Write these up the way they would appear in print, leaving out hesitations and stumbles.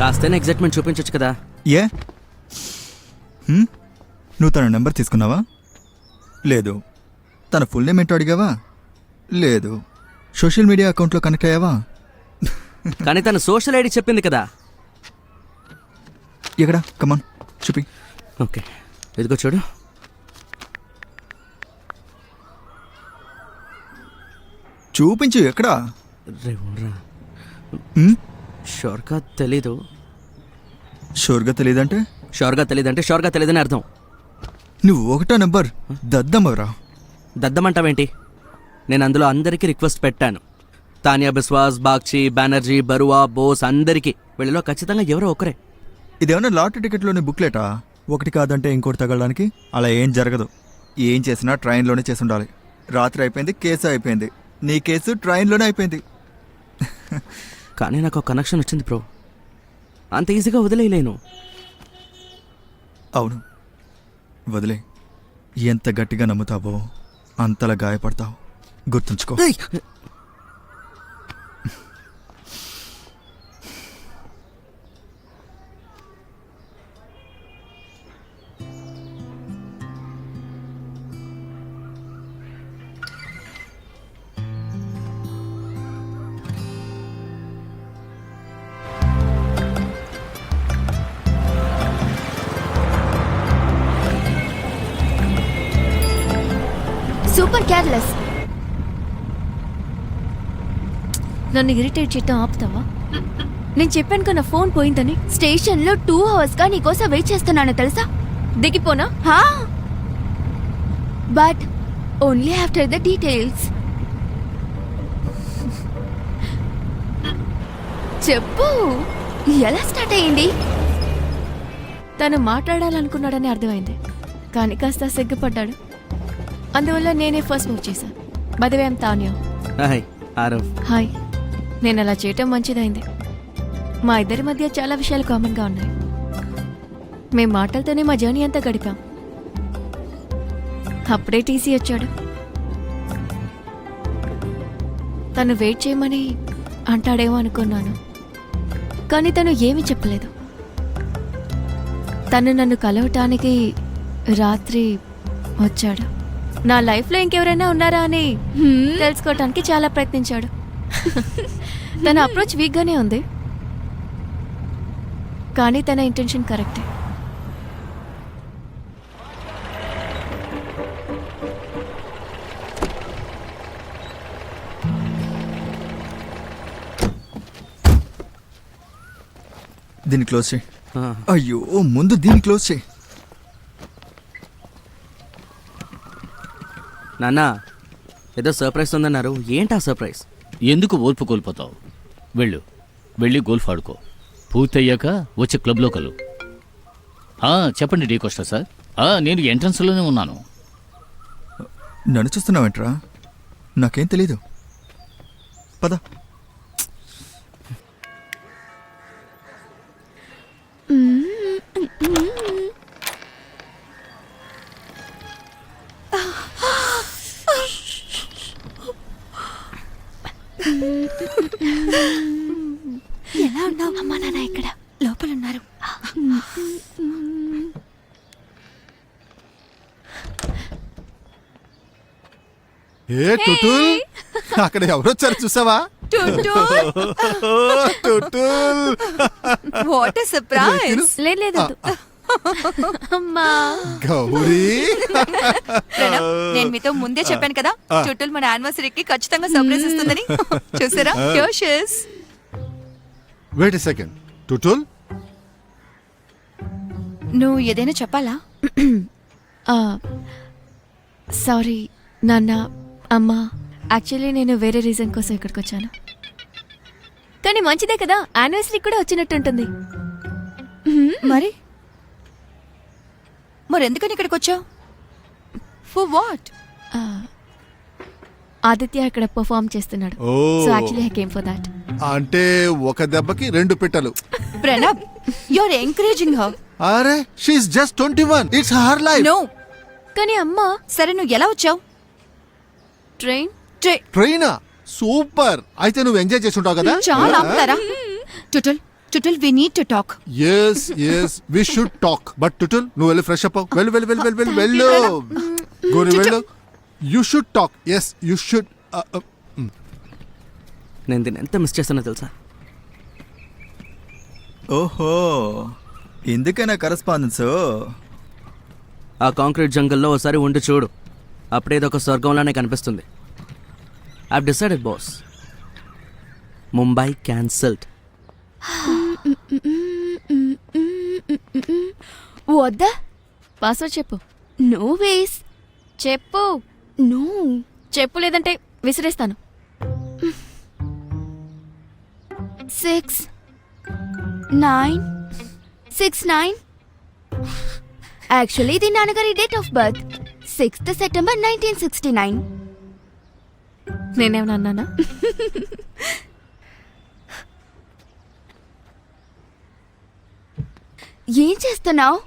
కాస్తైనా excitement చూపించొచ్చు కదా. ఏ నువ్వు తన నెంబర్ తీసుకున్నావా? లేదు. తన ఫుల్ నేమ్ ఏంటో అడిగావా? లేదు. సోషల్ మీడియా అకౌంట్లో కనెక్ట్ అయ్యావా? కానీ తన సోషల్ ఐడి చెప్పింది కదా. ఎక్కడా? కమాన్ చూపి. ఓకే, ఇదిగో చూడు. చూపించు. ఎక్కడా? షోర్గా తెలీదు. షూర్గా తెలీదంటే? షోర్గా తెలీదని అర్థం. నువ్వు ఒకటో నెంబర్ దద్దమ్మరా. దద్దమంటావేంటి? నేను అందులో అందరికీ రిక్వెస్ట్ పెట్టాను. తానియా బిస్వాస్, బాగ్చి, బెనర్జీ, బరువా, బోస్ అందరికీ. వీళ్ళలో ఖచ్చితంగా ఎవరో ఒకరే. ఇదేమన్నా లాటరీ టికెట్లోని బుక్లెటా? ఒకటి కాదంటే ఇంకోటి తగలడానికి? అలా ఏం జరగదు. ఏం చేసినా ట్రైన్లోనే చేసి ఉండాలి. రాత్రి అయిపోయింది, కేసు అయిపోయింది. నీ కేసు ట్రైన్లోనే అయిపోయింది. కానీ నాకు ఒక కనెక్షన్ వచ్చింది బ్రో. అంత ఈజీగా వదిలేయలేను. అవును, వదిలే. ఎంత గట్టిగా నమ్ముతావో అంతలా గాయపడతావు. గుర్తుంచుకో. Super careless. నన్ను ఇరిటేట్ చేయటం ఆపుతావా? నేను చెప్పాను కదా ఫోన్ పోయిందని. స్టేషన్లో 2 hours గా నీకోసం వెయిట్ చేస్తున్నాను తెలుసా? దిగిపోనా? But only after the details. చెప్పు, ఎలా స్టార్ట్ అయ్యింది? తను మాట్లాడాలనుకున్నాడని అర్థమైంది, కానీ కాస్త సిగ్గుపడ్డాడు. అందువల్ల నేనే ఫస్ట్ మూవ్ చేశాను. By the way I'm Tanya. Hi Aarav. Hi. నేను అలా చేయటం మంచిదైంది. మా ఇద్దరి మధ్య చాలా విషయాలు కామన్గా ఉన్నాయి. మేం మాటలతోనే మా జర్నీ అంతా గడిపాం. అప్పుడే టీసీ వచ్చాడు. తను వెయిట్ చేయమని అంటాడేమో అనుకున్నాను, కానీ తను ఏమీ చెప్పలేదు. తను నన్ను కలవటానికి రాత్రి వచ్చాడు. నా లైఫ్లో ఇంకెవరైనా ఉన్నారా అని తెలుసుకోవటానికి చాలా ప్రయత్నించాడు. తన అప్రోచ్ వీక్గానే ఉంది, కానీ తన ఇంటెన్షన్ కరెక్టే. దీన్ని క్లోజ్ చేయి. అయ్యో, ముందు దీన్ని క్లోజ్ చేయి. నాన్న, ఏదో సర్ప్రైజ్ ఉందన్నారు. ఏంటా సర్ప్రైజ్? ఎందుకు ఓర్పు కోల్పోతావు? వెళ్ళి గోల్ఫ్ ఆడుకో. పూర్తయ్యాక వచ్చి క్లబ్లో కలు. చెప్పండి డీ కోస్టా సార్. నేను ఎంట్రన్స్లోనే ఉన్నాను. నన్ను చూస్తున్నావేంట్రా? నాకేం తెలీదు. పద. ఎలా ఉన్నావు? అమ్మా నాన్న ఇక్కడ లోపల ఉన్నారు. ఏ టుటుల్, అక్కడ ఎవరొచ్చారు చూసావా? What a surprise. లేదు అమ్మా. గౌరీ, నేను మీతో ముందే చెప్పాను కదా టుటుల్ మన యానివర్సరీకి ఖచ్చితంగా సర్ప్రైజ్ ఇస్తుందని. చూసారా? యోషస్. Wait a second. టుటుల్, నువ్వు ఏదైనా చెప్పాలా? సారీ నాన్న, అమ్మా. యాక్చువల్లీ నేను వేరే రీజన్ కోసం ఇక్కడికి వచ్చాను. కానీ మంచిదే కదా, యానివర్సరీ కూడా వచ్చినట్టుంటుంది. మరి ఎందుకని ఇక్కడికి వచ్చావు? For what? ఆదిత్య ఇక్కడ పర్ఫార్మ్ చేస్తున్నాడు. So actually I came for that. అంటే ఒక దెబ్బకి 2 పిట్టలు. Pranab, you are encouraging her. అరే, she is just 21. It's her life. No. కానీ అమ్మా. సరే, నువ్వు ఎలా వచ్చావు? ట్రైనా? సూపర్. అయితే నువ్వు ఎంజాయ్ చేసి ఉంటావు కదా. చాలా ఆపుతారా? Tutul, Tutul we need to talk. Yes we should talk. But Tutul నువ్వు వెళ్ళి ఫ్రెష్ అప్ వెళ్ళు వెళ్ళు వెళ్ళు వెళ్ళు వెళ్ళు వెళ్ళు గోరి వెళ్ళు. You should talk. Yes you should. నేను దీన్ని ఎంత మిస్ చేస్తానో తెలుసా? ఓహో, ఎందుకైనా కరస్పాండెన్స్? ఆ కాంక్రీట్ జంగల్లో ఒకసారి ఉండి చూడు, అప్పుడేదో ఒక స్వర్గంలానే కనిపిస్తుంది. I decided boss, Mumbai cancelled. వద్దా? పాస్వర్డ్ చెప్పు. No ways. చెప్పు. నో చెప్పు, లేదంటే విసిరేస్తాను. 6969. యాక్చువల్లీ ఇది నాన్నగారి date of birth 6th September 1969. నేనేమన్నా అన్నానా? ఏం చేస్తున్నావు?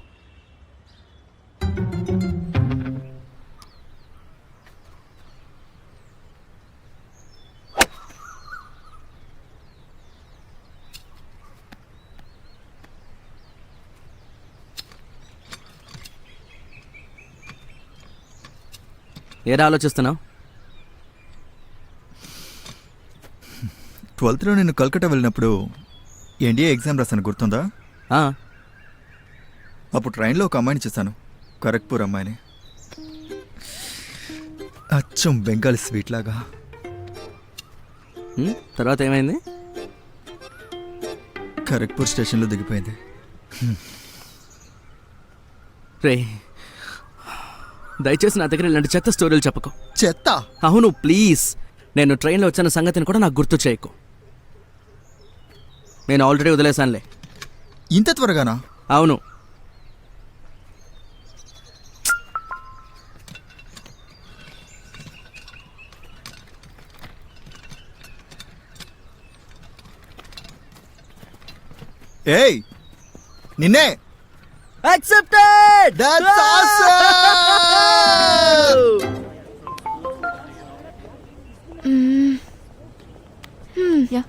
ఏరా ఆలోచిస్తున్నావు? 12th నేను కల్కట్టా వెళ్ళినప్పుడు ఎన్డీఏ ఎగ్జామ్ రాశాను, గుర్తుందా? అప్పుడు ట్రైన్లో ఒక అమ్మాయిని చూశాను, ఖరగ్పూర్ అమ్మాయిని. అచ్చం బెంగాలీ స్వీట్ లాగా. తర్వాత ఏమైంది? ఖరగ్పూర్ స్టేషన్లో దిగిపోయింది. రే, దయచేసి నా దగ్గర ఇలాంటి చెత్త స్టోరీలు చెప్పకు. చెత్త? అవును ప్లీజ్. నేను ట్రైన్లో వచ్చిన సంగతిని కూడా నాకు గుర్తు చేయకు. నేను ఆల్రెడీ వదిలేశానులే. ఇంత త్వరగానా? అవును. ఏయ్, నిన్నే. Accepted! That's awesome! యా,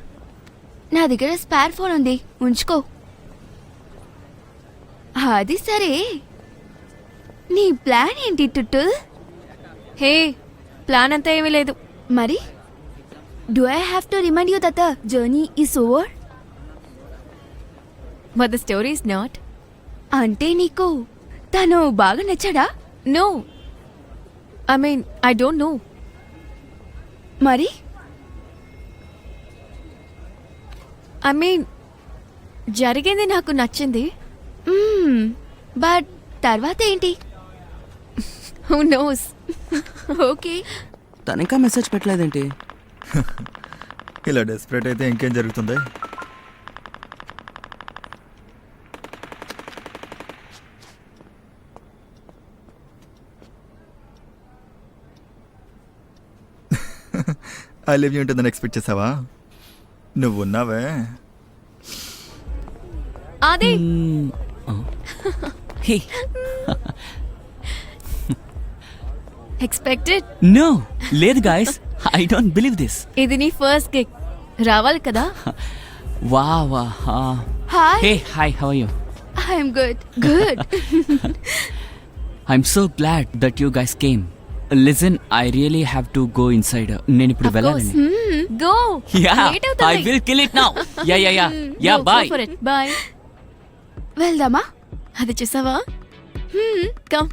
నా దగ్గర స్పేర్ ఫోన్ ఉంది, ఉంచుకో. అది సరే, నీ ప్లాన్ ఏంటి టుట్టుల్? హే, ప్లాన్ అంతా ఏమీ లేదు. మరి do I have to remind you that the journey is over? But the story is not. అంటే నీకు తను బాగా నచ్చాడా? No, I mean I don't know. మరి ఐ మీన్ జరిగింది నాకు నచ్చింది, బట్ తర్వాత ఏంటి? Who knows. ఓకే. తను ఇంకా మెసేజ్ పెట్టలేదేంటి? ఇలా డెస్పరేట్ అయితే ఇంకేం జరుగుతుంది? ఐ లివ్ యూ ఉంటుందని ఎక్స్పెక్ట్ చేసావా? నువ్వు ఉన్నావే. అది ఎక్స్పెక్టెడ్. No, లేదు guys. I don't believe this. ఇది నీ ఫస్ట్ గిగ్, రావాలి కదా. Wow. Hi. Hey, hi, how are you? I'm good. Good. I'm so glad that you guys came. Listen, I really have to go inside. నేను ఇప్పుడు వెళ్ళాలని. Go. Yeah, I will kill it now. Yeah, bye. Bye. వెళ్దామా? అది చూసావా? Come.